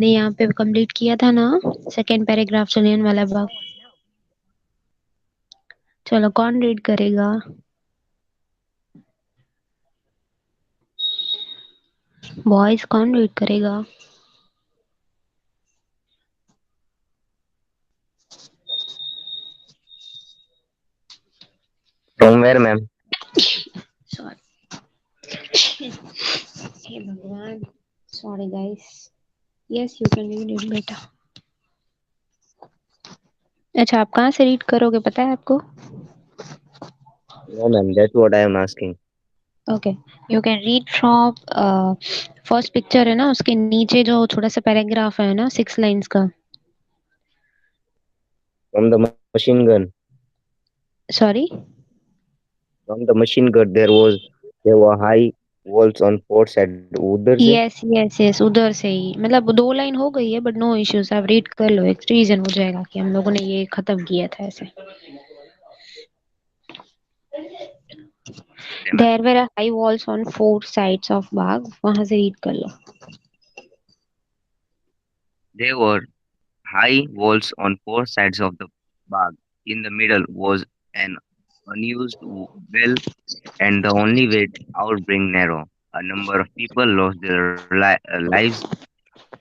ने यहाँ पे कंप्लीट किया था ना सेकेंड पैराग्राफ जलियन वाला बाग। चलो कौन रीड करेगा? बॉयज कौन रीड करेगा? From where, ma'am? सॉरी, हे भगवान, sorry guys. Yes you can read it बेटा। अच्छा आप कहाँ से रीड करोगे पता है आपको? No, ma'am. That's what I am asking. Okay, you can read from first picture है ना, उसके नीचे जो छोटा सा पैराग्राफ है ना 6 लाइंस का। From the machine gun. Sorry. From the machine gun, there were high walls on four sides. उधर से यस यस यस, उधर से ही, मतलब 2 लाइन हो गई है बट नो इश्यूज, आप रीड कर लो, एक रीजन हो जाएगा कि हम लोगों ने ये खत्म किया था ऐसे। Okay, ma'am. There were high walls on 4 sides of Bagh, वहां से रीड कर लो। There were high walls on four sides of the bag. In the middle was an unused well, and the only way out being narrow. A number of people lost their lives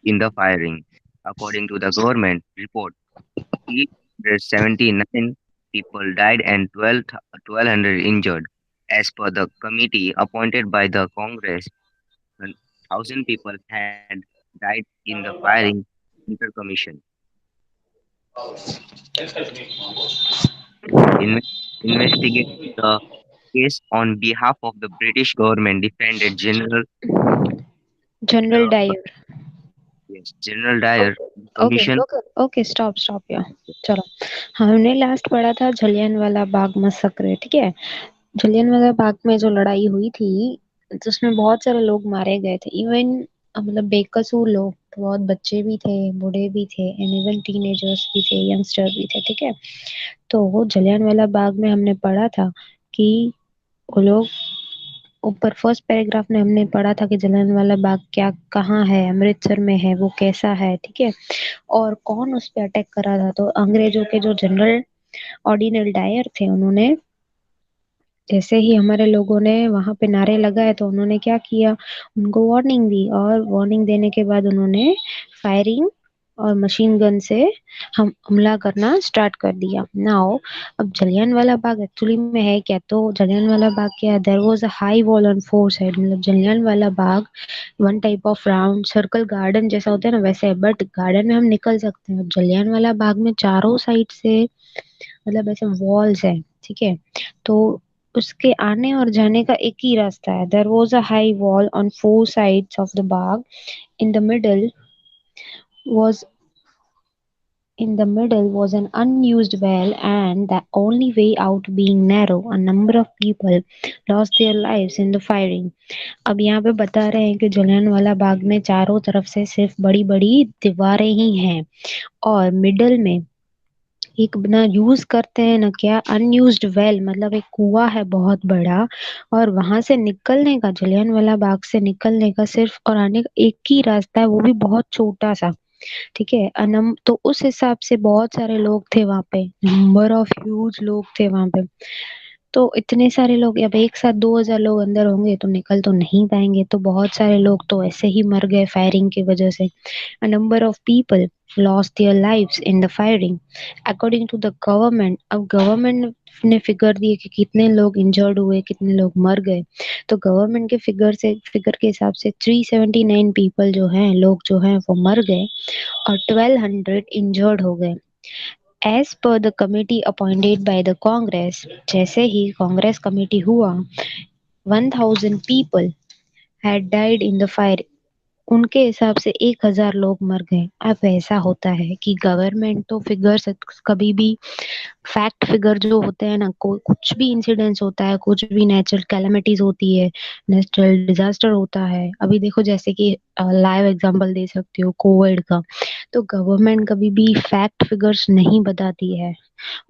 in the firing. According to the government report, 879 people died and 1,200 injured. As per the committee appointed by the Congress, 1,000 people had died in the firing. Inter Commission in, investigated the case on behalf of the British government. Defended General general uh, Dyer. yes, General Dyer. The okay commission. Okay okay, stop stop या। चलो, हमने last पढ़ा था जलियांवाला बाग मसक्र, ठीक है। जलियांवाला बाग में जो लड़ाई हुई थी, जिसमें बहुत सारे लोग मारे गए थे, इवन मतलब बेकसूर लोग, तो बहुत बच्चे भी थे, बूढ़े भी थे, एंड इवन टीनेजर्स भी थे, यंगस्टर भी थे, ठीक है। तो वो जलियांवाला बाग में हमने पढ़ा था कि वो लोग, ऊपर फर्स्ट पैराग्राफ में हमने पढ़ा था कि जलियांवाला बाग क्या कहाँ है, अमृतसर में है, वो कैसा है, ठीक है। और कौन उस पे अटैक करा था, तो अंग्रेजों के जो जनरल ऑर्डिनल डायर थे, उन्होंने जैसे ही हमारे लोगों ने वहां पे नारे लगाए तो उन्होंने क्या किया, उनको वार्निंग दी, और वार्निंग देने के बाद उन्होंने फायरिंग और मशीन गन से हम हमला करना स्टार्ट कर दिया। नाउ अब जलियांवाला बाग एक्चुअली में है क्या, तो जलियांवाला बाग क्या है, there was a high wall on 4 side, मतलब Jallianwala Bagh one type of round circle garden जैसा होता है ना, वैसे है, बट गार्डन में हम निकल सकते हैं। अब जलियांवाला बाग में चारों साइड से मतलब ऐसे वॉल्स है, ठीक है। तो उसके आने और जाने का एक ही रास्ता है। There was a high wall on 4 sides of the Bagh. In the middle was in the middle was an unused well, and the only way out being narrow. A number of people lost their lives in the firing. अब यहाँ पे बता रहे हैं कि जलियांवाला बाग में चारों तरफ से सिर्फ बड़ी बड़ी दीवारें ही हैं, और मिडल में एक ना यूज करते हैं ना क्या, अनयूज्ड वेल, मतलब एक कुआं है बहुत बड़ा, और वहां से निकलने का, जलियांवाला बाग से निकलने का सिर्फ और आने का एक ही रास्ता है, वो भी बहुत छोटा सा, ठीक है। अनम तो उस हिसाब से बहुत सारे लोग थे वहां पे, नंबर ऑफ ह्यूज लोग थे वहां पे। तो इतने सारे लोग, अब एक साथ 2,000 लोग अंदर होंगे तो निकल तो नहीं पाएंगे, तो बहुत सारे लोग तो ऐसे ही मर गए फायरिंग की वजह से। A number of people lost their lives in the firing. According to the government, अब गवर्नमेंट ने फिगर दिए कि कितने लोग इंजर्ड हुए, कितने लोग मर गए। तो गवर्नमेंट के फिगर के हिसाब से 379 पीपल जो हैं, लोग जो हैं वो मर गए, और 1,200 इंजर्ड हो गए। एज पर the committee appointed by the Congress, जैसे ही कांग्रेस कमेटी हुआ, 1,000 people had died in the fire, उनके हिसाब से 1,000 लोग मर गए। अब ऐसा होता है कि गवर्नमेंट तो फिगर्स कभी भी, फैक्ट फिगर जो होते हैं ना, कोई कुछ भी इंसिडेंस होता है, कुछ भी नेचुरल कैलेमिटीज होती है, नेचुरल डिजास्टर होता है, अभी देखो जैसे कि लाइव एग्जांपल दे सकती हो कोविड का, तो गवर्नमेंट कभी भी फैक्ट फिगर्स नहीं बताती है।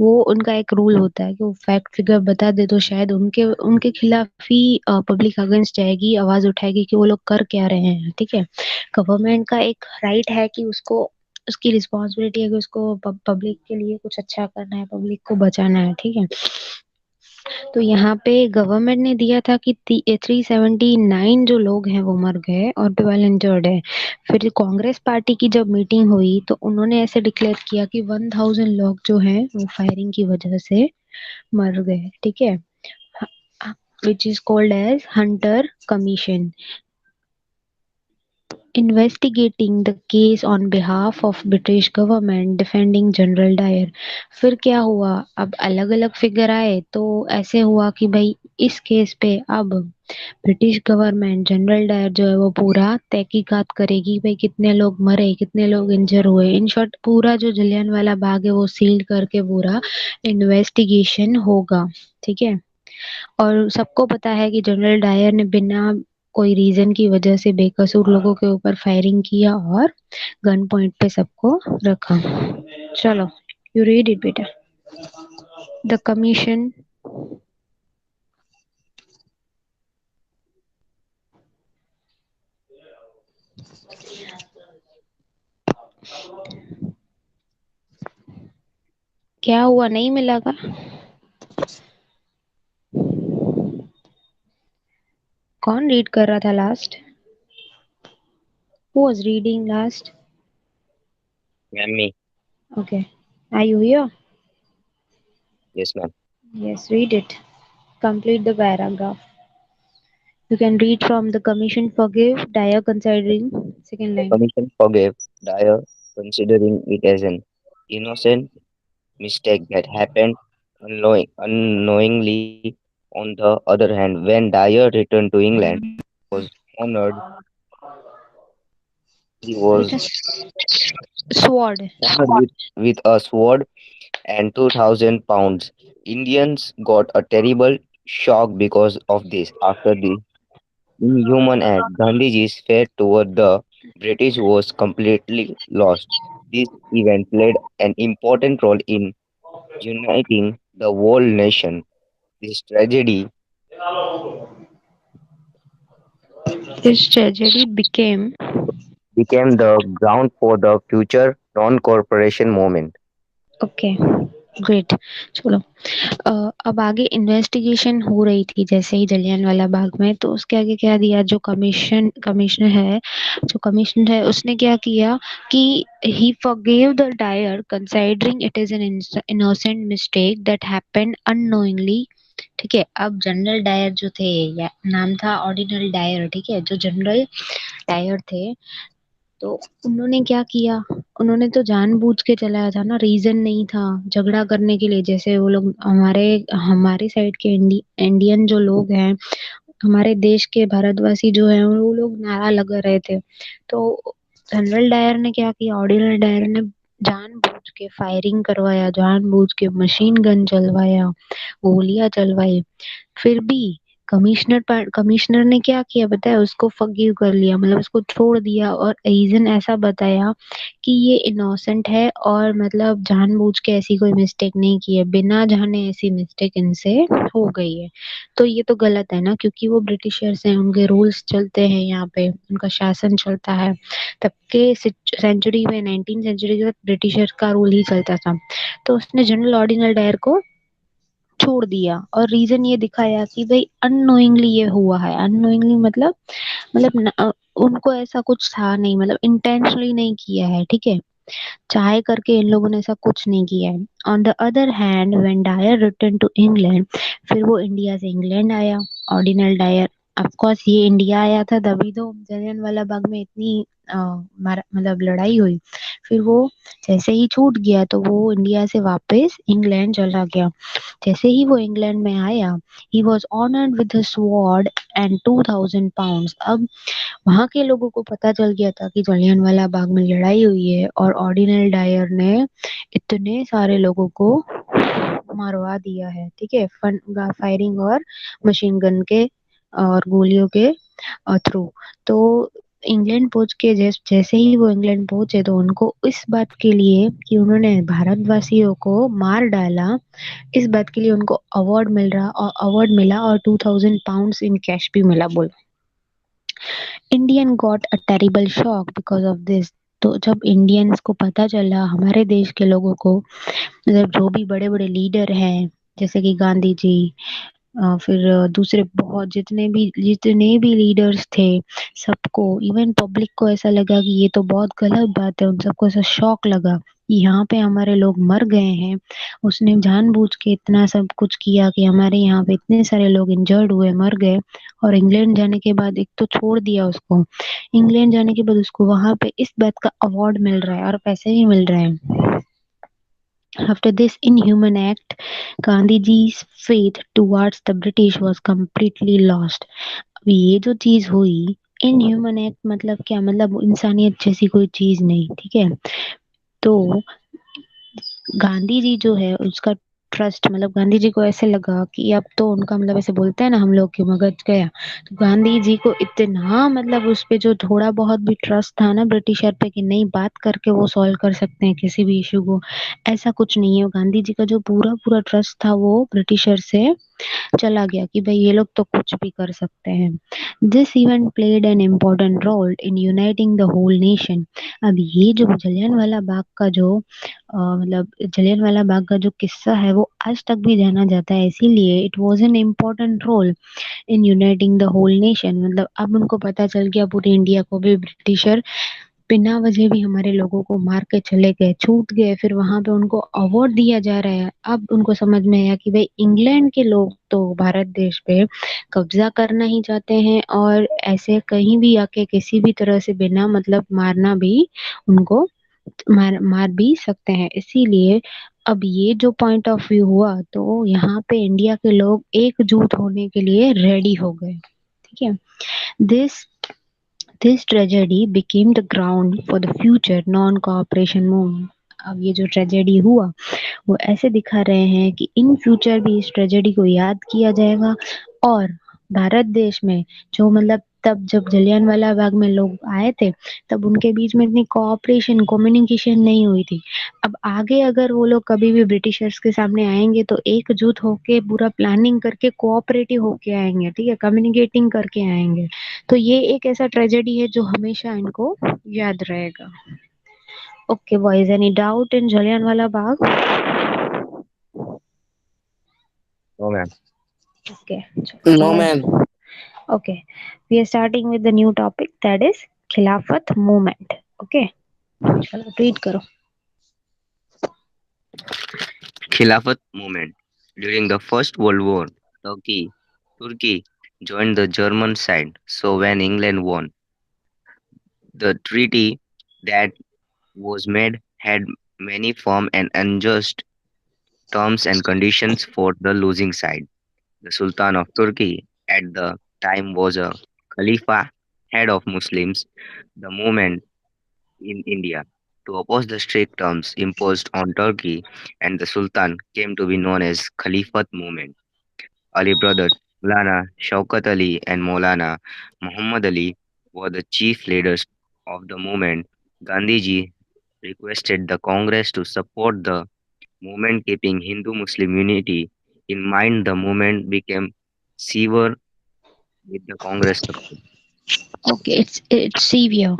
वो उनका एक रूल होता है कि वो फैक्ट फिगर बता दे तो शायद उनके उनके खिलाफ ही पब्लिक अगेंस्ट जाएगी, आवाज उठाएगी कि वो लोग कर क्या रहे हैं। ठीक है, गवर्नमेंट का एक राइट है कि उसको उसकी रिस्पॉन्सिबिलिटी है कि उसको पब्लिक के लिए कुछ अच्छा करना है, पब्लिक को बचाना है। ठीक है, तो यहाँ पे गवर्नमेंट ने दिया था कि 379 जो लोग हैं वो मर गए और 12 इंजर्ड है। फिर कांग्रेस पार्टी की जब मीटिंग हुई तो उन्होंने ऐसे डिक्लेयर किया कि 1000 लोग जो हैं वो फायरिंग की वजह से मर गए। ठीक है, which is called as Hunter commission, investigating the case on behalf of British government defending general Dyer. फिर क्या हुआ, अब अलग अलग फिगर आए तो ऐसे हुआ कि भाई इस केस पे अब ब्रिटिश गवर्नमेंट जनरल डायर जो है वो पूरा तहकीकात करेगी, भाई कितने लोग मरे कितने लोग इंजर हुए। इन शॉर्ट पूरा जो जलियांवाला बाग है वो सील करके पूरा इन्वेस्टिगेशन होगा। ठीक है, और सबको पता है कि जनरल डायर ने बिना कोई रीजन की वजह से बेकसूर लोगों के ऊपर फायरिंग किया और गन पॉइंट पे सबको रखा। चलो, यू रीड इट बेटा। द कमीशन, क्या हुआ, नहीं मिला का? कौन रीड कर रहा था last? Who was reading last? Ma'am, me. Okay, are you here? Yes, ma'am. Yes, read it. Complete the paragraph. You can read from the commission forgive Dyer considering second The line. commission forgave Dyer, considering it as an innocent mistake that happened unknowingly. On the other hand, when Dyer returned to England, was honored. He was Beta sword. honored with a sword and 2,000 pounds. Indians got a terrible shock because of this. After this inhuman act, Gandhiji's faith toward the British was completely lost. This event played an important role in uniting the whole nation. This tragedy This tragedy became became the ground for the future non-cooperation movement. Okay, great. चलो, अब आगे investigation हो रही थी जैसे ही जलियांवाला बाग में, तो उसके आगे क्या दिया, जो कमिश्नर है, जो कमिश्नर है उसने क्या किया कि he forgive the Dyer considering it is an innocent mistake that happened unknowingly. ठीक है, अब जनरल डायर जो थे, या नाम था ऑर्डिनल डायर। ठीक है, जो जनरल डायर थे तो उन्होंने क्या किया, उन्होंने तो जानबूझ के चलाया था ना, रीजन नहीं था झगड़ा करने के लिए। जैसे वो लोग हमारे हमारे साइड के इंडियन जो लोग हैं, हमारे देश के भारतवासी जो हैं, वो लोग नारा लगा रहे थे। तो जनरल डायर ने क्या किया, ऑर्डिनल डायर ने जानबूझ के फायरिंग करवाया, जानबूझ के मशीन गन चलवाया, गोलियां चलवाई। फिर भी कमिश्नर ने क्या किया पता है, उसको फॉरगिव कर लिया, मतलब उसको छोड़ दिया और रीजन ऐसा बताया कि ये इनोसेंट है और मतलब जानबूझ के ऐसी कोई मिस्टेक नहीं की है, बिना जाने ऐसी मिस्टेक इनसे हो गई है। तो ये तो गलत है ना, क्योंकि वो ब्रिटिशर्स हैं, उनके रूल्स चलते हैं यहाँ पे, उनका शासन चलता है। तब के सेंचुरी में, 19 सेंचुरी तक ब्रिटिशर का रूल ही चलता था। तो उसने जनरल ऑर्डिनल डायर को छोड़ दिया और रीजन ये दिखाया कि भाई अननोइंगली ये हुआ है। अननोइंगली उनको ऐसा कुछ था नहीं, मतलब इंटेंशनली नहीं किया है। ठीक है, चाहे करके इन लोगों ने ऐसा कुछ नहीं किया है। On the other hand when Dyer return to England, फिर वो इंडिया से इंग्लैंड आया, ऑर्डिनल डायर। ऑफ कोर्स ये इंडिया आया था तभी तो जलियांवाला बाग में इतनी मतलब लड़ाई हुई। फिर वो जैसे ही छूट गया तो वो इंडिया से वापस इंग्लैंड चला गया। जैसे ही वो इंग्लैंड में आया, he was honoured with sword and 2000 pounds. अब वहां के लोगों को पता चल गया था कि जलियांवाला बाग में लड़ाई हुई है और ऑर्डिनल डायर ने इतने सारे लोगों को मरवा दिया है। ठीक है, फन फायरिंग और मशीन गन के और गोलियों के थ्रू। तो इंग्लैंड पहुंच के जैसे ही वो इंग्लैंड पहुंचे तो उनको इस बात के लिए कि उन्होंने भारतवासियों को मार डाला, इस बात के लिए उनको अवार्ड मिला और 2000 पाउंड्स इन कैश भी मिला। बोल, Indian got a terrible shock because of this. तो जब इंडियंस को पता चला, हमारे देश के लोगों को, मतलब जो भी बड़े बड़े लीडर हैं जैसे कि गांधी जी, फिर दूसरे बहुत जितने भी लीडर्स थे, सबको, इवन पब्लिक को ऐसा लगा कि ये तो बहुत गलत बात है। उन सबको ऐसा शॉक लगा कि यहाँ पे हमारे लोग मर गए हैं। उसने जानबूझ के इतना सब कुछ किया कि हमारे यहाँ पे इतने सारे लोग इंजर्ड हुए, मर गए। और इंग्लैंड जाने के बाद एक तो छोड़ दिया उसको, इंग्लैंड जाने के बाद उसको वहां पे इस बात का अवार्ड मिल रहा है और पैसे भी मिल रहे हैं। After this inhuman act, Gandhiji's faith towards the British was completely lost. अब ये जो चीज हुई, इनह्यूमन एक्ट मतलब क्या, मतलब इंसानियत जैसी कोई चीज नहीं, ठीक है। तो गांधी जी जो है उसका ट्रस्ट, मतलब गांधी जी को ऐसे लगा कि अब तो उनका, मतलब ऐसे बोलते हैं ना हम लोग कि मगज गया। तो गांधी जी को इतना, मतलब उस पे जो थोड़ा बहुत भी ट्रस्ट था ना ब्रिटिशर पे कि नहीं, बात करके वो सॉल्व कर सकते हैं किसी भी इशू को, ऐसा कुछ नहीं है। गांधी जी का जो पूरा पूरा ट्रस्ट था वो ब्रिटिशर से चला गया कि भाई ये लोग तो कुछ भी कर सकते हैं। This event played an important role in uniting the whole nation. अब ये जो जलियांवाला बाग का जो मतलब जलियांवाला बाग का जो किस्सा है वो आज तक भी जाना जाता है, इसीलिए it was an important role in uniting the whole nation. मतलब अब उनको पता चल गया पूरे इंडिया को भी, ब्रिटिशर बिना वजह भी हमारे लोगों को मार के चले गए, छूट गए, फिर वहां पे उनको अवार्ड दिया जा रहा है। अब उनको समझ में आया कि भाई इंग्लैंड के लोग तो भारत देश पे कब्जा करना ही चाहते हैं और ऐसे कहीं भी आके किसी भी तरह से बिना मतलब मारना भी उनको मार भी सकते हैं। इसीलिए अब ये जो पॉइंट ऑफ व्यू हुआ तो यहाँ पे इंडिया के लोग एकजुट होने के लिए रेडी हो गए, ठीक है। This This tragedy became the ground for the future non-cooperation movement. अब ये जो ट्रेजेडी हुआ वो ऐसे दिखा रहे हैं कि इन फ्यूचर भी इस ट्रेजेडी को याद किया जाएगा। और भारत देश में जो, मतलब तब जब जलियांवाला बाग में लोग आए थे तब उनके बीच में इतनी कोऑपरेशन कम्युनिकेशन नहीं हुई थी। अब आगे अगर वो लोग कभी भी ब्रिटिशर्स के सामने आएंगे तो एकजुट होके पूरा प्लानिंग करके कोऑपरेटिव होके आएंगे, ठीक है, कम्युनिकेटिंग करके आएंगे। तो ये एक ऐसा ट्रेजेडी है जो हमेशा इनको याद रहेगा। Okay boys, any doubt in Jallianwala Bagh? No, ma'am. Okay, No, man. Okay, we are starting with the new topic that is Khilafat movement. Okay, चलो रीड करो। Khilafat movement. During the First World War, Turkey joined the German side. So when England won, the treaty that was made had many firm and unjust terms and conditions for the losing side. The Sultan of Turkey at the time was a Khalifa, head of Muslims. The movement in India to oppose the strict terms imposed on Turkey and the Sultan came to be known as Khalifat movement. Ali brothers Maulana Shaukat Ali and Maulana Muhammad Ali were the chief leaders of the movement. Gandhiji requested the Congress to support the movement, keeping Hindu Muslim unity in mind. The movement became severe with the Congress support. Okay, it's severe,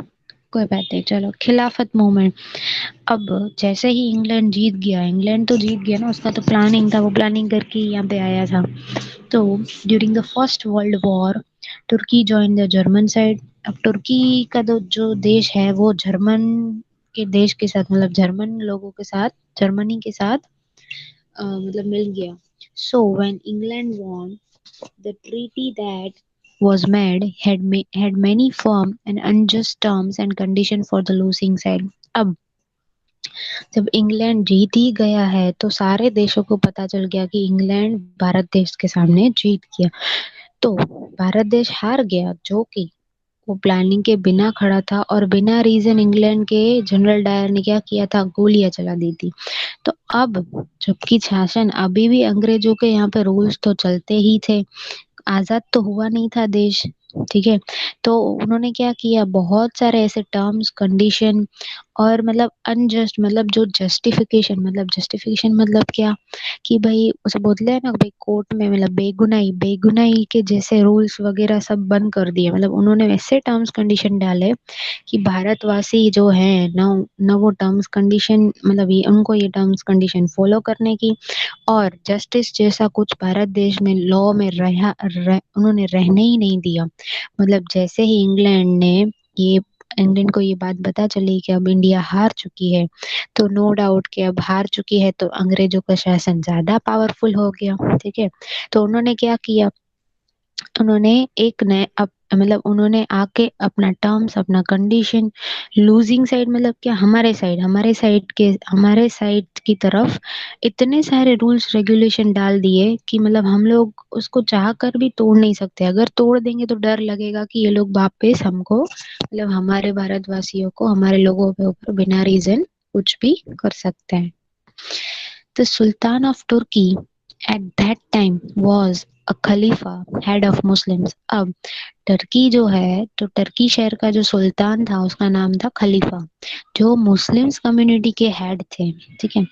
कोई बात नहीं। चलो, खिलाफत movement. अब जैसे ही England जीत गया, England तो जीत गया ना, उसका तो प्लानिंग था, वो प्लानिंग करके ही यहाँ पे आया था। तो during the first world war Turkey join the German side. अब तुर्की का जो देश है वो जर्मन के देश के साथ, मतलब जर्मन लोगों के साथ, जर्मनी के साथ मतलब मिल गया। So when England won, the treaty that was made had many firm and unjust terms and conditions for the losing side. अब जब इंग्लैंड जीत ही गया है तो सारे देशों को पता चल गया कि इंग्लैंड भारत देश के सामने जीत गया। तो भारत देश हार गया, जो कि वो प्लानिंग के बिना खड़ा था और बिना रीजन इंग्लैंड के जनरल डायर ने क्या किया था, गोलियां चला दी थी। तो अब जबकि शासन अभी भी अंग्रेजों के यहाँ पे रूल्स तो चलते ही थे, आजाद तो हुआ नहीं था देश, ठीक है। तो उन्होंने क्या किया, बहुत सारे ऐसे टर्म्स कंडीशन और मतलब अनजस्ट, मतलब जो जस्टिफिकेशन मतलब क्या, कि भाई उसे बोलते हैं ना भाई कोर्ट में, मतलब बेगुनाही बेगुनाही के जैसे रूल्स वगैरह सब बंद कर दिए। मतलब उन्होंने वैसे टर्म्स कंडीशन डाले कि भारतवासी जो हैं न न वो टर्म्स कंडीशन, मतलब ये उनको ये टर्म्स कंडीशन फॉलो करने की, और जस्टिस जैसा कुछ भारत देश में लॉ में उन्होंने रहने ही नहीं दिया। मतलब जैसे ही ये इंग्लैंड को ये बात पता चली कि अब इंडिया हार चुकी है, तो नो डाउट कि अब हार चुकी है तो अंग्रेजों का शासन ज्यादा पावरफुल हो गया। ठीक है। तो उन्होंने क्या किया, उन्होंने एक नए मतलब उन्होंने आके अपना टर्म्स अपना कंडीशन लूजिंग साइड, मतलब क्या, हमारे साइड की तरफ इतने सारे रूल्स रेगुलेशन डाल दिए कि मतलब हम लोग उसको चाह कर भी तोड़ नहीं सकते। अगर तोड़ देंगे तो डर लगेगा कि ये लोग वापस हमको, मतलब हमारे भारतवासियों को, हमारे लोगों के ऊपर बिना रीजन कुछ भी कर सकते हैं। The Sultan of Turkey at that time was a Khalifa, head of Muslims. अब टर्की जो है, तो टर्की शहर का जो सुल्तान था उसका नाम था खलीफा, जो मुस्लिम्स कम्युनिटी के हेड थे। ठीक है।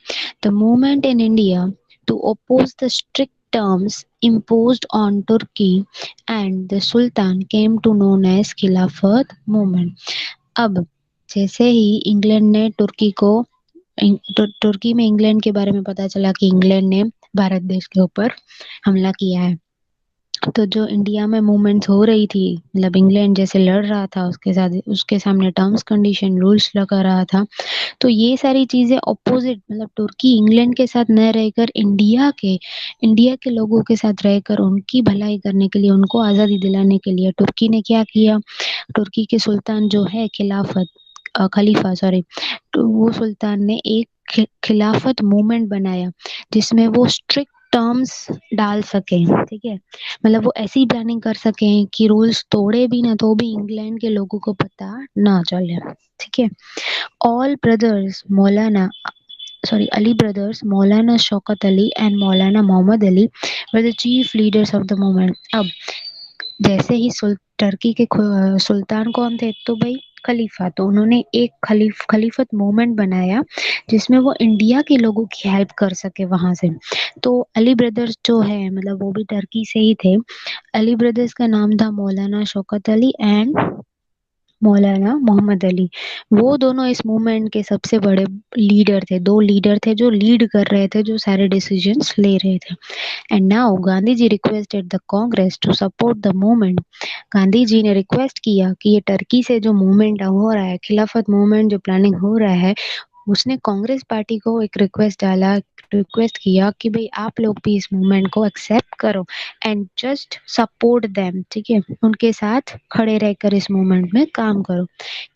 The movement in India to oppose the strict terms imposed on Turkey and the Sultan came to known as Khilafat movement. अब जैसे ही इंग्लैंड ने तुर्की को तुर्की में इंग्लैंड के बारे में पता चला कि इंग्लैंड ने भारत देश के ऊपर हमला किया है, तो जो इंडिया में मूवमेंट्स हो रही थी, मतलब इंग्लैंड जैसे लड़ रहा था उसके साथ, उसके सामने टर्म्स कंडीशन रूल्स लगा रहा था, तो ये सारी चीजें ऑपोजिट, मतलब तुर्की इंग्लैंड के साथ न रहकर इंडिया के लोगों के साथ रहकर उनकी भलाई करने के लिए, उनको आजादी दिलाने के लिए तुर्की ने क्या किया, तुर्की के सुल्तान जो है खलीफा सॉरी, तो वो सुल्तान ने एक खिलाफत मूवमेंट बनाया जिसमें वो स्ट्रिक्ट टर्म्स डाल सके। ठीक है। मतलब वो ऐसी प्लानिंग कर सके कि रूल्स तोड़े भी ना तो भी इंग्लैंड के लोगों को पता ना चले। ठीक है। All brothers Maulana sorry Ali brothers Maulana Shaukat Ali and Maulana Muhammad Ali were the chief leaders of the movement. अब जैसे ही टर्की के सुल्तान कौन थे, तो भाई खलीफा, तो उन्होंने एक खलीफत मूवमेंट बनाया जिसमें वो इंडिया के लोगों की हेल्प कर सके वहां से। तो अली ब्रदर्स जो है, मतलब वो भी टर्की से ही थे। अली ब्रदर्स का नाम था मौलाना शौकत अली एंड मौलाना मोहम्मद अली। वो दोनों इस मूवमेंट के सबसे बड़े लीडर थे, दो लीडर थे जो लीड कर रहे थे, जो सारे डिसीजंस ले रहे थे। And now Gandhi ji requested the Congress to support the movement. Gandhi ji ने रिक्वेस्ट किया कि ये टर्की से जो मूवमेंट हो रहा है, खिलाफत मूवमेंट जो प्लानिंग हो रहा है, उसने कांग्रेस पार्टी को एक रिक्वेस्ट किया कि भाई आप लोग भी इस मूवमेंट को एक्सेप्ट करो एंड जस्ट सपोर्ट देम। ठीक है। उनके साथ खड़े रहकर इस मूवमेंट में काम करो,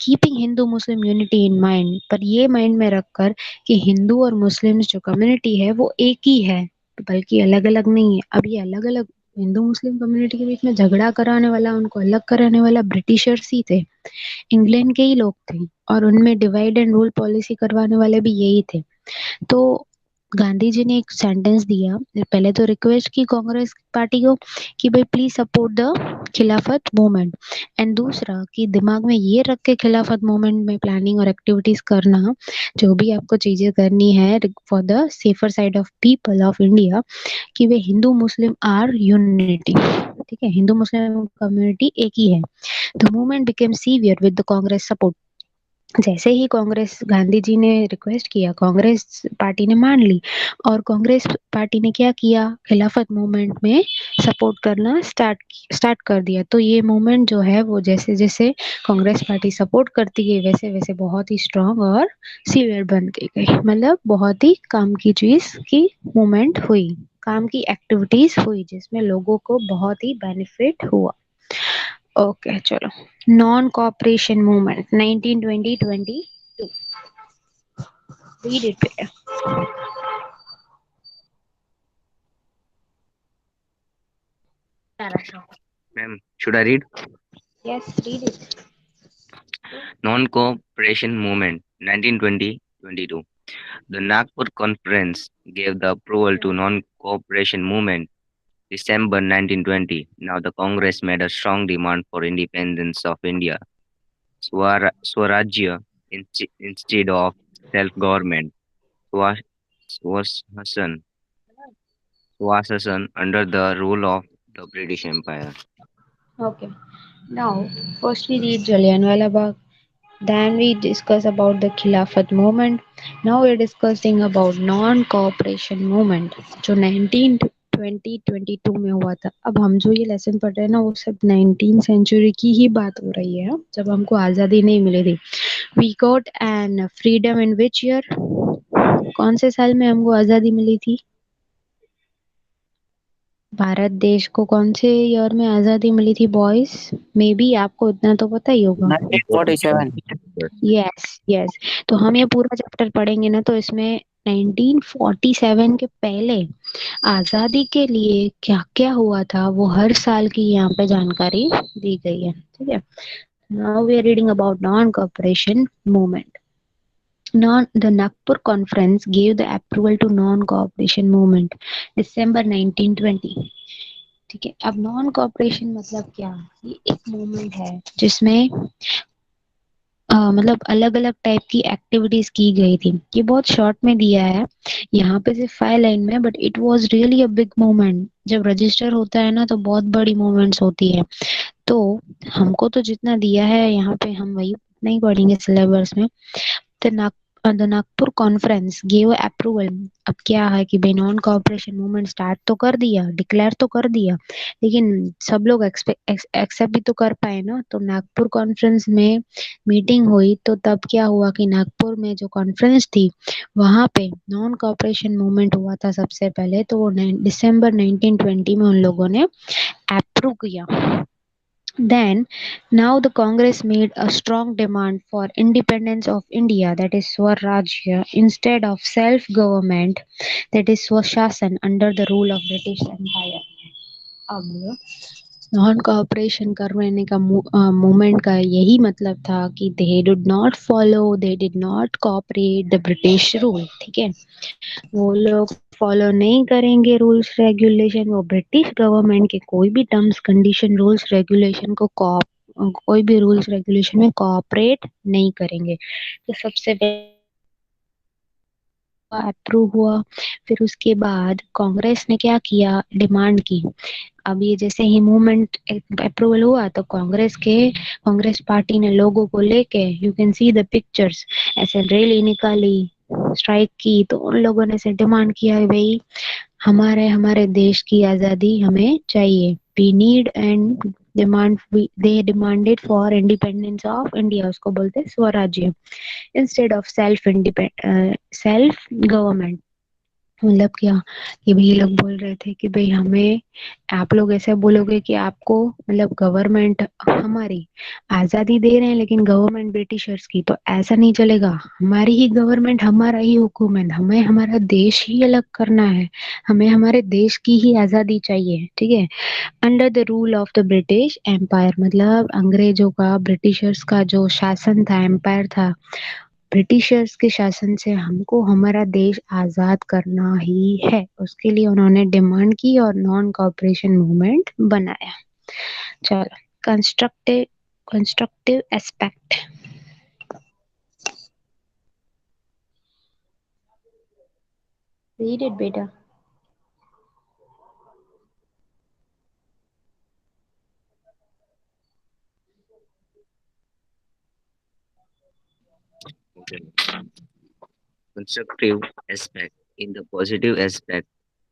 keeping Hindu Muslim unity in mind, पर ये माइंड में रखकर कि हिंदू और मुस्लिम्स जो कम्युनिटी है वो एक ही है, बल्कि अलग अलग नहीं है। अब ये अलग अलग हिंदू मुस्लिम कम्युनिटी के बीच में झगड़ा कराने वाला, उनको अलग कराने वाला ब्रिटिशर्स ही थे, इंग्लैंड के ही लोग थे, और उनमें डिवाइड एंड रूल पॉलिसी करवाने वाले भी यही थे। तो गांधी जी ने एक सेंटेंस दिया, पहले तो रिक्वेस्ट की कांग्रेस पार्टी को कि भाई प्लीज सपोर्ट द खिलाफत मूवमेंट, एंड दूसरा कि दिमाग में ये रख के खिलाफत मूवमेंट में प्लानिंग और एक्टिविटीज करना, जो भी आपको चीजें करनी है for the safer side of people of India, कि वे हिंदू मुस्लिम आर यूनिटी। ठीक है। हिंदू मुस्लिम कम्युनिटी एक ही है। The movement became severe with the Congress support. जैसे ही कांग्रेस, गांधी जी ने रिक्वेस्ट किया, कांग्रेस पार्टी ने मान ली, और कांग्रेस पार्टी ने क्या किया, खिलाफत मूवमेंट में सपोर्ट करना स्टार्ट कर दिया। तो ये मूवमेंट जो है वो जैसे जैसे कांग्रेस पार्टी सपोर्ट करती गई, वैसे वैसे बहुत ही स्ट्रांग और सीवियर बनती गई। मतलब बहुत ही काम की चीज की मूवमेंट हुई, काम की एक्टिविटीज हुई जिसमें लोगों को बहुत ही बेनिफिट हुआ। ओके चलो, non cooperation movement 1920-22, read it बेटा। Ma'am, should I read? Yes read it. Non-cooperation movement 1920-22. The Nagpur Conference gave the approval to non-cooperation movement. December 1920. Now the Congress made a strong demand for independence of India, Swarajya instead of self-government, Swa- Swashasan, Swashasan under the rule of the British Empire. Okay. Now, first we read Jallianwala Bagh. Then we discuss about the Khilafat movement. Now we're discussing about non-cooperation movement जो 1920-22 में हुआ था. अब हम जो ये lesson पढ़ रहे हैं ना वो सब 19 सेंचुरी की ही बात हो रही है, जब हमको आज़ादी नहीं मिली थी. We got an freedom in which year? कौन से साल में हमको आज़ादी मिली थी? भारत देश को कौन से ईयर में आज़ादी मिली थी बॉयज? मे बी आपको इतना तो पता ही होगा. 1947. Yes yes. तो हम ये पूरा चैप्टर पढ़ेंगे ना तो इसमें 1947 के पहले आजादी के लिए क्या क्या हुआ था वो हर साल की यहाँ पे जानकारी दी गई है. ठीक है. Now we are reading about non cooperation movement. The Nagpur Conference gave the approval to non-cooperation movement December 1920. ठीक है. अब नॉन कॉपरेशन मतलब क्या? ये एक मूवमेंट है जिसमें मतलब अलग अलग टाइप की एक्टिविटीज की गई थी. ये बहुत शॉर्ट में दिया है यहाँ पे सिर्फ 5 लाइन में, but it was really a big movement. जब रजिस्टर होता है ना तो बहुत बड़ी मूवमेंट्स होती है. तो हमको तो जितना दिया है यहाँ पे हम वही नहीं पढ़ेंगे सिलेबस में. The Nag the Nagpur conference give approval. अब क्या है कि भाई नॉन कॉपरेशन मूवमेंट स्टार्ट तो कर दिया, डिक्लेयर तो कर दिया, लेकिन सब लोग एक्सेप्ट भी तो कर पाए ना. तो नागपुर कॉन्फ्रेंस में मीटिंग हुई तो तब क्या हुआ कि नागपुर में जो कॉन्फ्रेंस थी वहां पे नॉन कॉपरेशन मूवमेंट हुआ था सबसे पहले. तो वो दिसंबर 1920 में उन लोगों ने अप्रूव किया. Then, now the Congress made a strong demand for independence of India, that is Swarajya, instead of self-government, that is Swashasan, under the rule of British Empire. अब नॉन कॉपरेशन करने का मूवमेंट का यही मतलब था कि they did not follow, they did not cooperate the British rule. ठीक है. वो लोग फॉलो नहीं करेंगे रूल्स रेगुलेशन, वो ब्रिटिश गवर्नमेंट के कोई भी टर्म्स कंडीशन रूल्स रेगुलेशन को कोई भी रूल्स रेगुलेशन में कोऑपरेट नहीं करेंगे. तो सबसे अप्रूव हुआ. फिर उसके बाद कांग्रेस ने क्या किया, डिमांड की. अब ये जैसे ही मूवमेंट अप्रूवल हुआ तो कांग्रेस पार्टी ने लोगों को लेके, you can see the pictures, ऐसे रैली निकाली, स्ट्राइक की. तो उन लोगों ने से डिमांड किया है भाई हमारे हमारे देश की आजादी हमें चाहिए. We need and demand, they demanded for independence of India, उसको बोलते हैं स्वराज्य, इंस्टेड ऑफ सेल्फ गवर्नमेंट. मतलब क्या कि भाई ये लोग बोल रहे थे कि भाई हमें, आप लोग ऐसे बोलोगे कि आपको मतलब गवर्नमेंट हमारी आजादी दे रहे हैं लेकिन गवर्नमेंट ब्रिटिशर्स की, तो ऐसा नहीं चलेगा. हमारी ही गवर्नमेंट, हमारा ही हुकूमत, हमें हमारा देश ही अलग करना है, हमें हमारे देश की ही आजादी चाहिए. ठीक है. Under the rule of the British empire, मतलब अंग्रेजों का, ब्रिटिशर्स का जो शासन था, एम्पायर था, ब्रिटिशर्स के शासन से हमको हमारा देश आजाद करना ही है. उसके लिए उन्होंने डिमांड की और नॉन कॉपरेशन मूवमेंट बनाया. चलो, constructive constructive aspect. Read it बेटा. Constructive aspect. In the positive aspect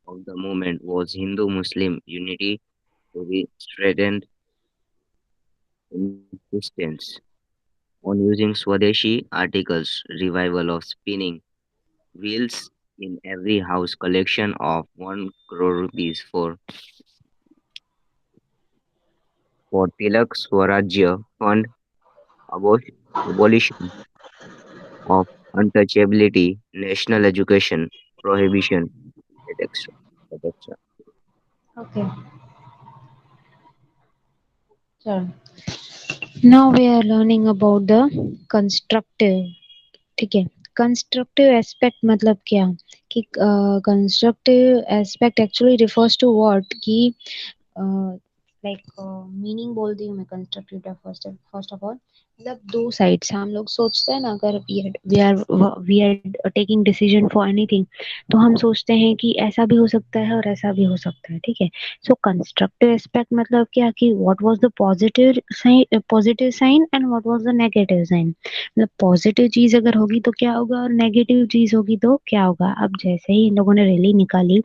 of the movement was Hindu-Muslim unity to be strengthened, insistence on using Swadeshi articles, revival of spinning wheels in every house, collection of 1 crore rupees for Tilak Swarajya Fund, abolition of untouchability, national education, prohibition, etc. etc. Okay. चलो. Now we are learning about the constructive. ठीक है. Constructive aspect मतलब क्या कि constructive aspect actually refers to what कि like meaning बोल दी हूँ मैं कंस्ट्रक्टिव फर्स्ट ऑफ ऑल मतलब दो साइड्स हम लोग सोचते हैं ना अगर we are taking decision for anything तो हम सोचते हैं कि ऐसा भी हो सकता है और ऐसा भी हो सकता है ठीक है सो कंस्ट्रक्टिव एस्पेक्ट मतलब क्या कि what was the positive sign and what was the negative sign मतलब पॉजिटिव चीज अगर होगी तो क्या होगा और नेगेटिव चीज होगी तो क्या होगा अब जैसे ही इन लोगों ने रैली निकाली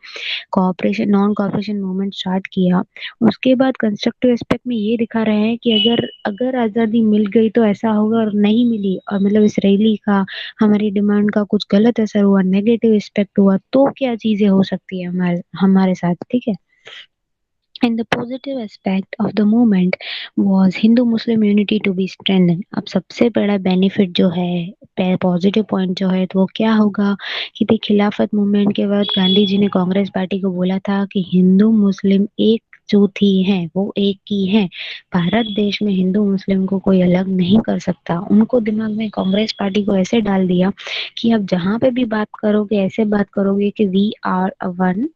cooperation non cooperation movement start किया उसके बाद कंस्ट्रक्टिव एस्पेक्ट में ये दिखा रहे हैं कि अगर अगर आजादी मिल गई तो ऐसा होगा और नहीं मिली और मतलब इस रैली का हमारी डिमांड का कुछ गलत असर हुआ नेगेटिव एस्पेक्ट हुआ तो क्या चीजें हो सकती है हमारे हमारे साथ ठीक है And the positive aspect of the movement was Hindu-Muslim unity to be strengthened. अब सबसे बड़ा बेनिफिट जो है पॉजिटिव पॉइंट जो है तो वो क्या होगा कि देख खिलाफत मूवमेंट के बाद गांधी जी ने कांग्रेस पार्टी को बोला था कि हिंदू मुस्लिम एक जो थी है वो एक ही है भारत देश में हिंदू मुस्लिम को कोई अलग नहीं कर सकता उनको दिमाग में कांग्रेस पार्टी को ऐसे डाल दिया कि अब जहां पे भी बात करोगे ऐसे बात करोगे कि वी आर वन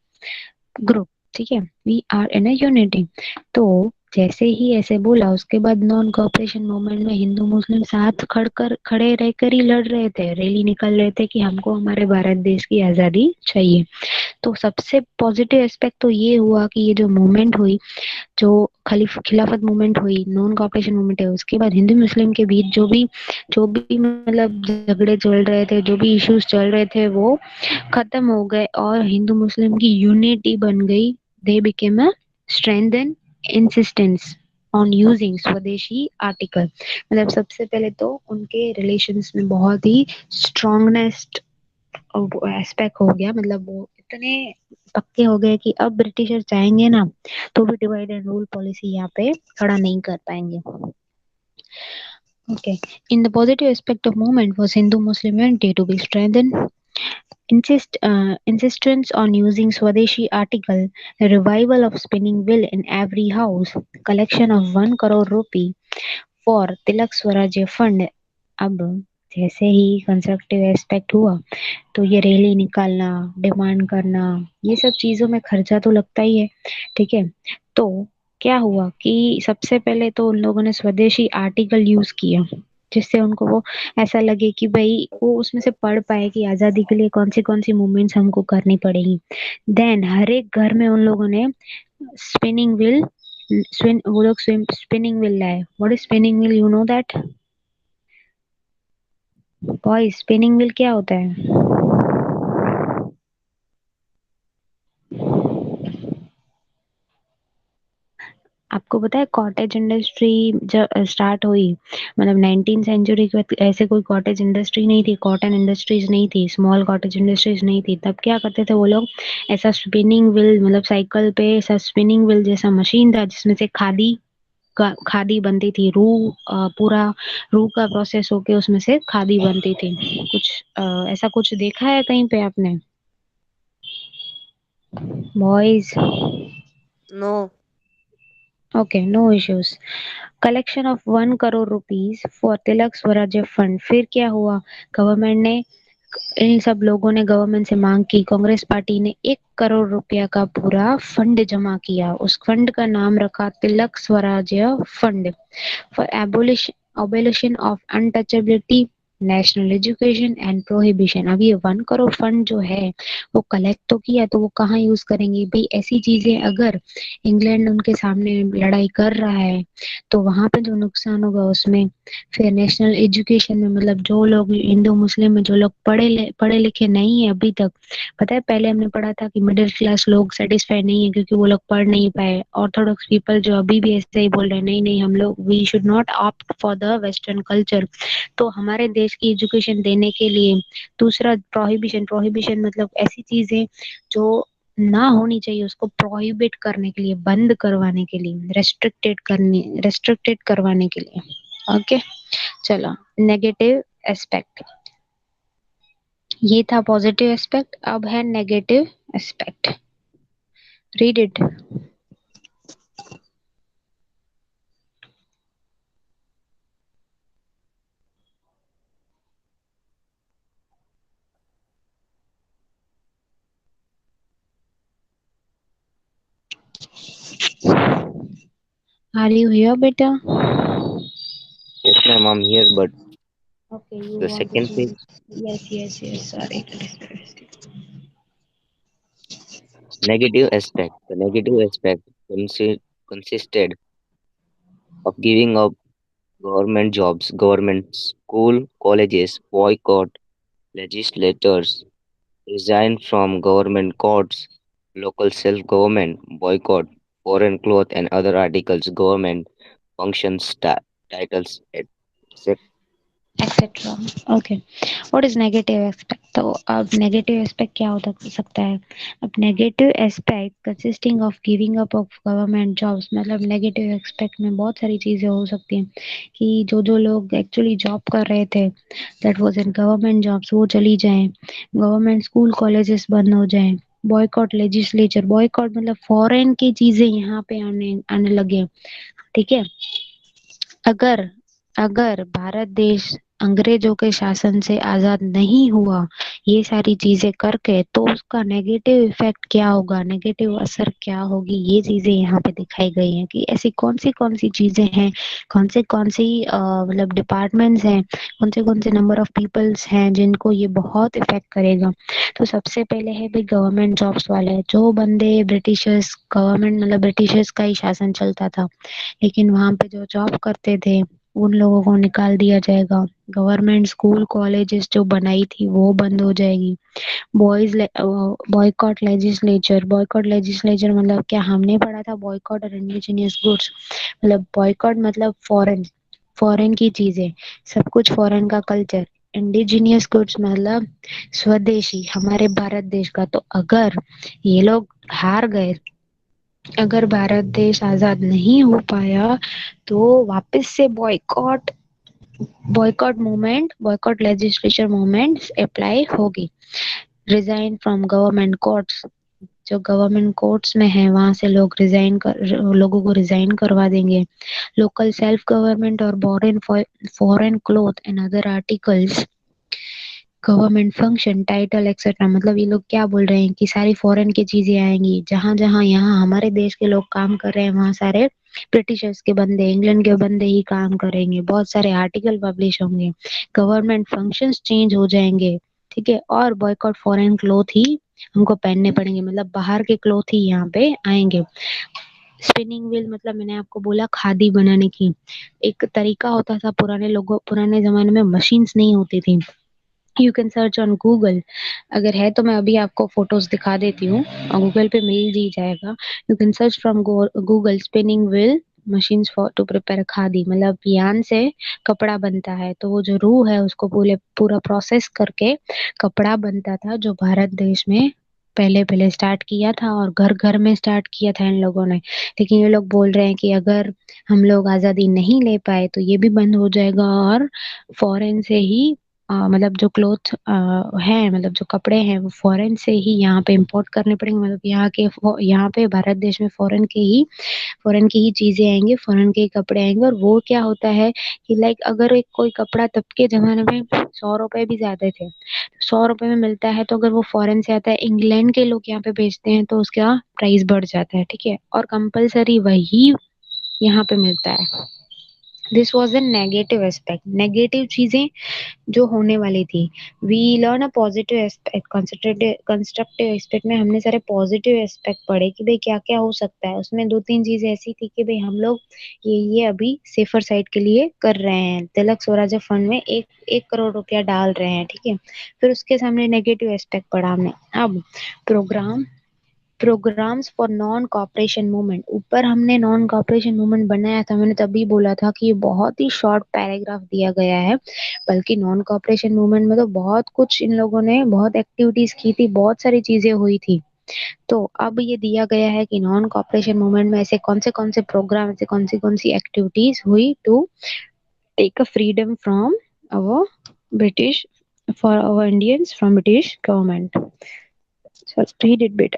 ग्रुप ठीक है we are in a unity तो जैसे ही ऐसे बोला उसके बाद नॉन कोऑपरेशन मूवमेंट में हिंदू मुस्लिम साथ खड़े रहकर ही लड़ रहे थे रैली निकाल रहे थे कि हमको हमारे भारत देश की आजादी चाहिए तो सबसे पॉजिटिव एस्पेक्ट तो ये हुआ कि ये जो मूवमेंट हुई जो खिलाफत मूवमेंट हुई नॉन कॉपरेशन मूवमेंट है उसके बाद हिंदू मुस्लिम के बीच जो भी मतलब झगड़े चल रहे थे जो भी इश्यूज चल रहे थे वो खत्म हो गए और हिंदू मुस्लिम की यूनिटी बन गई they became a strength and insistence on using स्वदेशी आर्टिकल मतलब सबसे पहले तो उनके रिलेशंस में बहुत ही स्ट्रांगनेस एस्पेक्ट हो गया मतलब वो इतने पक्के हो गए कि अब ब्रिटिशर चाहेंगे ना तो भी डिवाइड एंड रूल पॉलिसी यहाँ पे खड़ा नहीं कर पाएंगे okay in the positive aspect of movement was Hindu Muslim unity to be strengthened insistence on using Swadeshi article, the revival of spinning wheel in every house, collection of 1 crore rupee for Tilak Swarajya Fund. अब जैसे ही constructive aspect हुआ तो ये rally निकालना demand करना ये सब चीजों में खर्चा तो लगता ही है ठीक है तो क्या हुआ कि सबसे पहले तो उन लोगों ने स्वदेशी आर्टिकल यूज किया जिससे उनको वो ऐसा लगे कि भाई वो उसमें से पढ़ पाए कि आजादी के लिए कौन सी मूवमेंट्स हमको करनी पड़ेगी देन हर एक घर में उन लोगों ने स्पिनिंग व्हील वो लोग स्पिनिंग व्हील लाए what is spinning wheel you know that boys spinning wheel क्या होता है आपको पता है कॉटेज इंडस्ट्री जब स्टार्ट हुई मतलब 19 सेंचुरी के बाद ऐसे कोई कॉटेज इंडस्ट्री नहीं थी कॉटन इंडस्ट्रीज नहीं थी स्मॉल कॉटेज इंडस्ट्रीज नहीं थी तब क्या करते थे वो लोग ऐसा स्पिनिंग व्हील मतलब साइकिल पे ऐसा स्पिनिंग व्हील जैसा मशीन था जिसमें से खादी बनती थी पूरा रू का प्रोसेस होके उसमें से खादी बनती थी कुछ ऐसा कुछ देखा है कहीं पे आपने boys No. Okay no issues collection of 1 crore rupees for Tilak Swarajya fund फिर क्या हुआ गवर्नमेंट ने इन सब लोगों ने गवर्नमेंट से मांग की कांग्रेस पार्टी ने 1 करोड़ रुपया का पूरा फंड जमा किया उस फंड का नाम रखा तिलक Swarajya fund for abolition of untouchability national education and prohibition अब ये 1 करोड़ फंड जो है वो कलेक्ट तो किया तो वो कहाँ यूज करेंगे भाई ऐसी चीजें अगर इंग्लैंड उनके सामने लड़ाई कर रहा है तो वहां पे जो नुकसान होगा उसमें फिर नेशनल एजुकेशन में मतलब जो लोग हिंदू मुस्लिम में जो लोग पढ़े लिखे नहीं है अभी तक पता है पहले हमने पढ़ा था कि मिडिल क्लास लोग सेटिस्फाइड नहीं है क्योंकि वो लोग पढ़ नहीं पाए ऑर्थोडॉक्स पीपल जो अभी भी ऐसे ही बोल रहे हैं नहीं नहीं हम लोग we should not opt for the western culture तो हमारे देश की एजुकेशन देने के लिए दूसरा प्रोहिबिशन मतलब ऐसी चीज है जो ना होनी चाहिए उसको प्रोहिबिट करने के लिए बंद करवाने के लिए रेस्ट्रिक्टेड करवाने के लिए ओके चलो नेगेटिव एस्पेक्ट ये था पॉजिटिव एस्पेक्ट अब है negative aspect read it Are you here, beta? Yes, ma'am, I'm here, but Okay, you the want to second see? page, Yes, yes, yes. Sorry. negative aspect. The negative aspect consisted of giving up government jobs, government school, colleges, boycott legislators, resign from government courts, local self-government, boycott foreign cloth and other articles, government functions, titles, etc. Etcetera okay what is negative aspect तो अब negative aspect क्या हो सकता है अब negative aspect consisting of giving up of government jobs मतलब negative aspect में बहुत सारी चीजें हो सकती हैं कि जो लोग एक्चुअली जॉब कर रहे थे that was in government jobs वो चली जाएं गवर्नमेंट स्कूल कॉलेजेस बंद हो जाएं बॉयकॉट लेजिस्लेचर बॉयकॉट मतलब फॉरेन की चीजें यहाँ पे आने आने लगे ठीक है अगर अगर भारत देश अंग्रेजों के शासन से आजाद नहीं हुआ ये सारी चीजें करके तो उसका नेगेटिव इफेक्ट क्या होगा नेगेटिव असर क्या होगी ये चीजें यहाँ पे दिखाई गई हैं कि ऐसी कौन सी चीजें हैं कौन सी मतलब डिपार्टमेंट्स हैं कौन से नंबर ऑफ पीपल्स हैं जिनको ये बहुत इफेक्ट करेगा तो सबसे पहले है भाई गवर्नमेंट जॉब्स वाले जो बंदे ब्रिटिशर्स गवर्नमेंट मतलब ब्रिटिशर्स का ही शासन चलता था लेकिन वहां पे जो जॉब करते थे उन लोगों को निकाल दिया जाएगा गवर्नमेंट स्कूल कॉलेजेस जो बनाई थी वो बंद हो जाएगी बॉयकॉट लेजिस्लेचर मतलब क्या हमने पढ़ा था बॉयकॉट और इंडिजिनियस गुड्स मतलब बॉयकॉट मतलब फॉरेन फॉरेन की चीजें सब कुछ फॉरेन का कल्चर इंडिजिनियस गुड्स मतलब स्वदेशी हमारे भारत देश का तो अगर ये लोग हार गए अगर भारत देश आजाद नहीं हो पाया तो वापस से बॉयकॉट लेजिस्लेचर मूवमेंट अप्लाई होगी रिजाइन फ्रॉम गवर्नमेंट कोर्ट्स जो गवर्नमेंट कोर्ट्स में है वहां से लोगों को रिजाइन करवा देंगे लोकल सेल्फ गवर्नमेंट और foreign cloth and other articles government function title etcetera मतलब ये लोग क्या बोल रहे हैं कि सारी फॉरेन की चीजें आएंगी जहां जहां यहाँ हमारे देश के लोग काम कर रहे हैं वहां सारे ब्रिटिशर्स के बंदे इंग्लैंड के बंदे ही काम करेंगे बहुत सारे आर्टिकल पब्लिश होंगे गवर्नमेंट फंक्शंस चेंज हो जाएंगे ठीक है और बॉयकॉट फॉरेन क्लोथ ही हमको पहनने पड़ेंगे मतलब बाहर के क्लोथ ही यहाँ पे आएंगे स्पिनिंग व्हील मतलब मैंने आपको बोला खादी बनाने की एक तरीका होता था पुराने जमाने में मशीन्स नहीं होती थी you can search on Google अगर है तो मैं अभी आपको फोटोज दिखा देती हूँ और गूगल पे मिल ही जाएगा you can search from Google spinning wheel machines for to prepare khadi मतलब यान से कपड़ा बनता है तो वो जो रूह है उसको पूरा प्रोसेस करके कपड़ा बनता था जो भारत देश में पहले पहले स्टार्ट किया था और घर घर में स्टार्ट किया था इन लोगों ने लेकिन ये लोग बोल रहे हैं कि अगर हम लोग आज़ादी नहीं ले पाए तो ये भी बंद हो जाएगा और फॉरेन से ही मतलब जो क्लोथ है मतलब जो कपड़े हैं वो फॉरेन से ही यहाँ पे इंपोर्ट करने पड़ेंगे मतलब यहाँ पे भारत देश में फॉरेन की ही चीजें आएंगी फॉरेन के ही कपड़े आएंगे और वो क्या होता है कि लाइक अगर एक कोई कपड़ा तब के जमाने में 100 रुपए भी ज्यादा थे 100 रुपए में मिलता है तो अगर वो फॉरेन से आता है इंग्लैंड के लोग यहाँ पे बेचते हैं तो उसका प्राइस बढ़ जाता है ठीक है और कंपलसरी वही यहाँ पे मिलता है this was a negative aspect negative चीजें जो होने वाली थी we learn a positive aspect constructive aspect में हमने सारे पॉजिटिव एस्पेक्ट पढ़े कि भाई क्या क्या हो सकता है उसमें दो तीन चीजें ऐसी थी कि भाई हम लोग ये अभी सेफर साइड के लिए कर रहे हैं तिलक स्वराज फंड में एक करोड़ रुपया डाल रहे हैं ठीक है फिर उसके सामने नेगेटिव एस्पेक्ट पढ़ा हमने अब program programs for non cooperation movement ऊपर हमने नॉन कॉपरेशन मूवमेंट बनाया था मैंने तभी बोला था कि ये बहुत ही शॉर्ट पैराग्राफ दिया गया है बल्कि नॉन कॉपरेशन मूवमेंट में तो बहुत कुछ इन लोगों ने बहुत एक्टिविटीज की थी बहुत सारी चीजें हुई थी तो अब ये दिया गया है कि नॉन कॉपरेशन मूवमेंट में ऐसे कौन से प्रोग्राम ऐसे कौन सी एक्टिविटीज हुई to take a freedom from our British for our Indians from British government so read it bit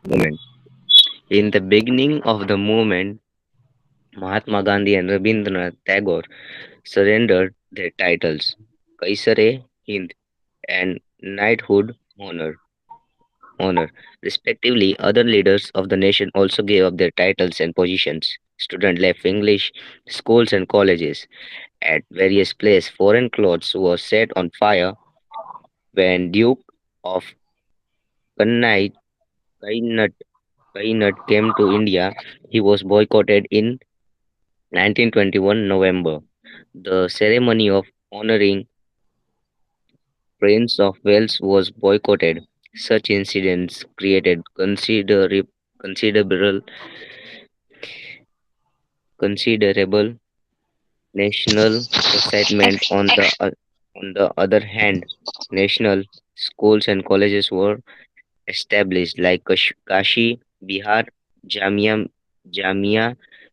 Movement. In the beginning of the movement, Mahatma Gandhi and Rabindranath Tagore surrendered their titles, Kaisar-e-Hind and Knighthood honor, respectively. Other leaders of the nation also gave up their titles and positions. Students left English schools and colleges. At various places, foreign clothes were set on fire. When Duke of Connaught, Connaught, Connaught came to India, he was boycotted in 1921 November. The ceremony of honoring Prince of Wales was boycotted. Such incidents created considerable considerable national excitement. On the other hand, national schools and colleges were established like Kashi, Bihar, Jamia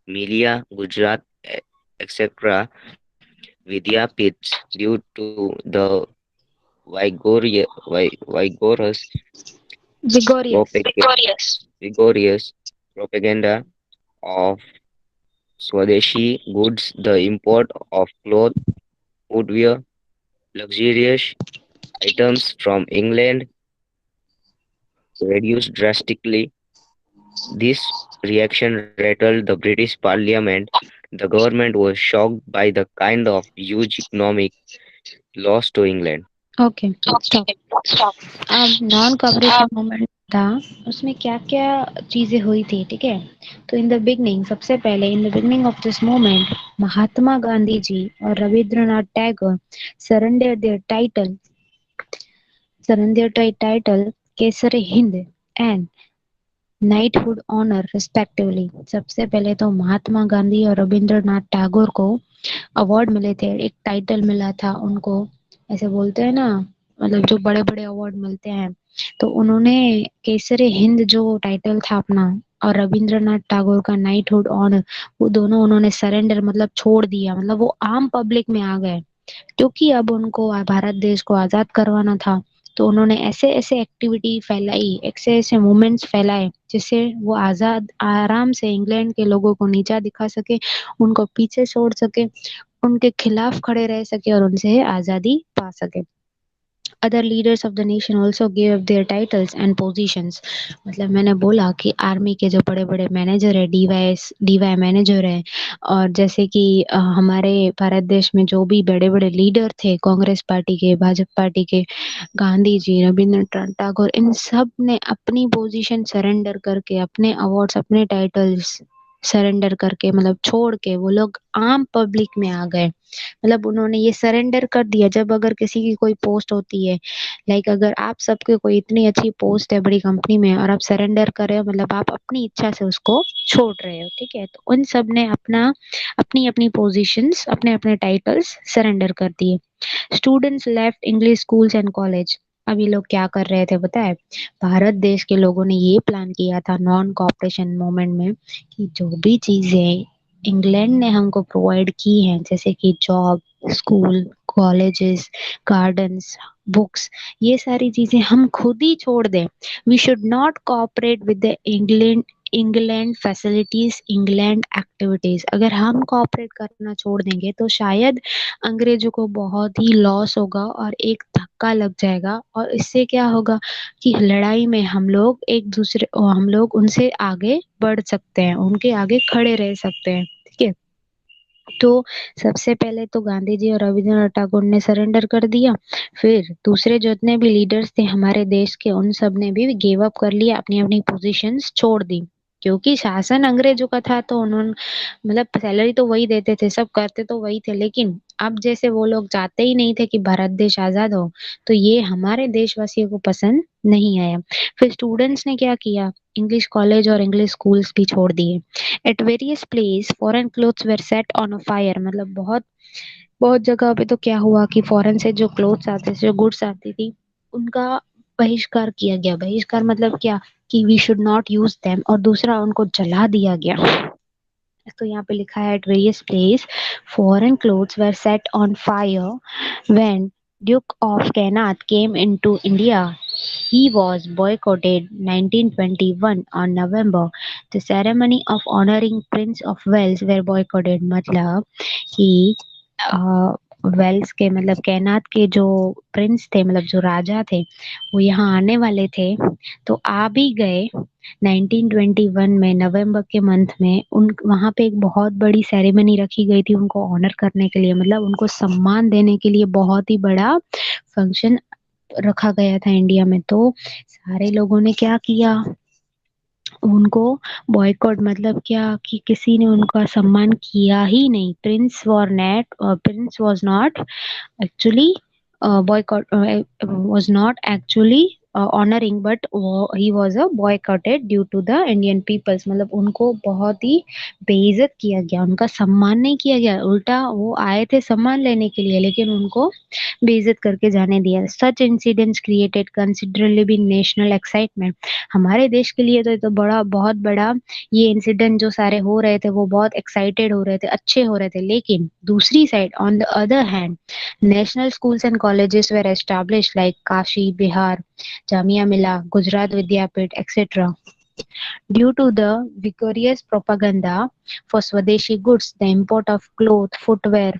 Millia, Gujarat, etc. Vidyapits due to the vigorous Vigorous. vigorous propaganda of Swadeshi goods. The import of cloth, footwear, luxurious items from England reduced drastically. This reaction rattled the British Parliament. The government was shocked by the kind of huge economic loss to England. Okay, stop. अब non cooperation movement था, उसमें क्या क्या चीजें हुई थी, ठीक है। तो इन द बिगनिंग, सबसे पहले in the beginning of this movement, Mahatma Gandhi ji और Rabindranath Tagore surrender their title Kaiser Hind and knighthood honour respectively. सबसे पहले तो महात्मा गांधी और रविंद्रनाथ टैगोर को अवार्ड मिले थे, एक टाइटल मिला था उनको, ऐसे बोलते हैं ना, मतलब जो बड़े बड़े अवार्ड मिलते हैं। तो उन्होंने केसरी हिंद जो टाइटल था अपना, और रविंद्रनाथ टैगोर का नाइटहुड ऑनर, वो दोनों उन्होंने सरेंडर मतलब छोड़ दिया, मतलब वो आम पब्लिक में आ गए, क्योंकि अब उनको भारत देश को आजाद करवाना था। तो उन्होंने ऐसे ऐसे एक्टिविटी फैलाई, ऐसे ऐसे मूवमेंट्स फैलाए, जिससे वो आजाद आराम से इंग्लैंड के लोगों को नीचा दिखा सके, उनको पीछे छोड़ सके, उनके खिलाफ खड़े रह सके और उनसे आजादी पा सके। Other leaders of the nation also give up their titles and positions. मतलब मैंने बोला कि आर्मी के जो बड़े बड़े मैनेजर है, डीवाई मैनेजर है, और जैसे कि हमारे भारत देश में जो भी बड़े बड़े लीडर थे, कांग्रेस पार्टी के, भाजपा पार्टी के, गांधी जी, रविंद्रनाथ टैगोर, इन सब ने अपनी पोजीशन सरेंडर करके, अपने अवार्ड्स, अपने टाइटल्स सरेंडर करके, मतलब छोड़ के वो लोग आम पब्लिक में आ गए। मतलब उन्होंने ये सरेंडर कर दिया। जब अगर किसी की कोई पोस्ट होती है, लाइक अगर आप सबके कोई इतनी अच्छी पोस्ट है बड़ी कंपनी में, और आप सरेंडर कर रहे हो, मतलब आप अपनी इच्छा से उसको छोड़ रहे हो, ठीक है। तो उन सब ने अपना अपनी अपनी पोजीशंस, अपने अपने टाइटल्स सरेंडर कर दिए। Students left English schools and college. अब ये लोग क्या कर रहे थे पता है? भारत देश के लोगों ने ये प्लान किया था नॉन कॉपरेशन मूवमेंट में, कि जो भी चीजें इंग्लैंड ने हमको प्रोवाइड की हैं, जैसे कि job, school, colleges, gardens, books, ये सारी चीजें हम खुद ही छोड़ दें। We should not cooperate with the England facilities, England activities. अगर हम कोऑपरेट करना छोड़ देंगे तो शायद अंग्रेजों को बहुत ही लॉस होगा और एक धक्का लग जाएगा, और इससे क्या होगा कि लड़ाई में हम लोग उनसे आगे बढ़ सकते हैं, उनके आगे खड़े रह सकते हैं, ठीक है। तो सबसे पहले तो गांधी जी और रविंद्रनाथ टैगोर ने सरेंडर कर दिया। फिर दूसरे जितने भी लीडर्स थे हमारे देश के, उन सब ने भी गिव अप कर लिया, अपनी अपनी पोजीशंस छोड़ दी, क्योंकि शासन अंग्रेजों का था। तो उन्होंने, मतलब सैलरी तो वही देते थे, सब करते तो वही थे, लेकिन अब जैसे वो लोग चाहते ही नहीं थे कि भारत देश आजाद हो, तो ये हमारे देशवासियों को पसंद नहीं आया। फिर स्टूडेंट्स ने क्या किया, इंग्लिश कॉलेज और इंग्लिश स्कूल्स भी छोड़ दिए। At various place foreign clothes were set on a fire. मतलब बहुत बहुत जगह पे तो क्या हुआ कि फॉरेन से जो क्लोथ्स आते थे, जो गुड्स आती थी, उनका बहिष्कार किया गया। बहिष्कार मतलब क्या, कि we should not use them, और दूसरा उनको जला दिया गया। तो यहाँ पे लिखा है at various place foreign clothes were set on fire when Duke of Connaught came into India. He was boycotted 1921 on November The ceremony of honoring Prince of Wales were boycotted. मतलब कि वेल्स के मतलब कैनात के जो Prince थे मतलब जो राजा थे वो यहाँ आने वाले थे तो आ भी गए 1921 में नवंबर के मंथ में उन वहाँ पे एक बहुत बड़ी सेरेमनी रखी गई थी उनको ऑनर करने के लिए मतलब उनको सम्मान देने के लिए बहुत ही बड़ा फंक्शन रखा गया था इंडिया में तो सारे लोगों ने क्या किया उनको बॉयकॉट मतलब क्या कि किसी ने उनका सम्मान किया ही नहीं Prince was not actually boycott was not actually honoring but he was a boycotted due to the Indian peoples मतलब उनको बहुत ही बेइज्जत किया गया उनका सम्मान नहीं किया गया उल्टा वो आए थे सम्मान लेने के लिए लेकिन उनको बेइज्जत करके जाने दिया such incidents created considerably national excitement हमारे देश के लिए तो ये तो बड़ा बहुत बड़ा ये इंसिडेंट जो सारे हो रहे थे वो बहुत एक्साइटेड हो रहे थे अच्छे हो रहे थे लेकिन दूसरी side on the other hand national schools and colleges were established like Kashi, Bihar, Jamia Millia, Gujarat Vidyapit, etc. Due to the vigorous propaganda for Swadeshi goods, the import of cloth, footwear,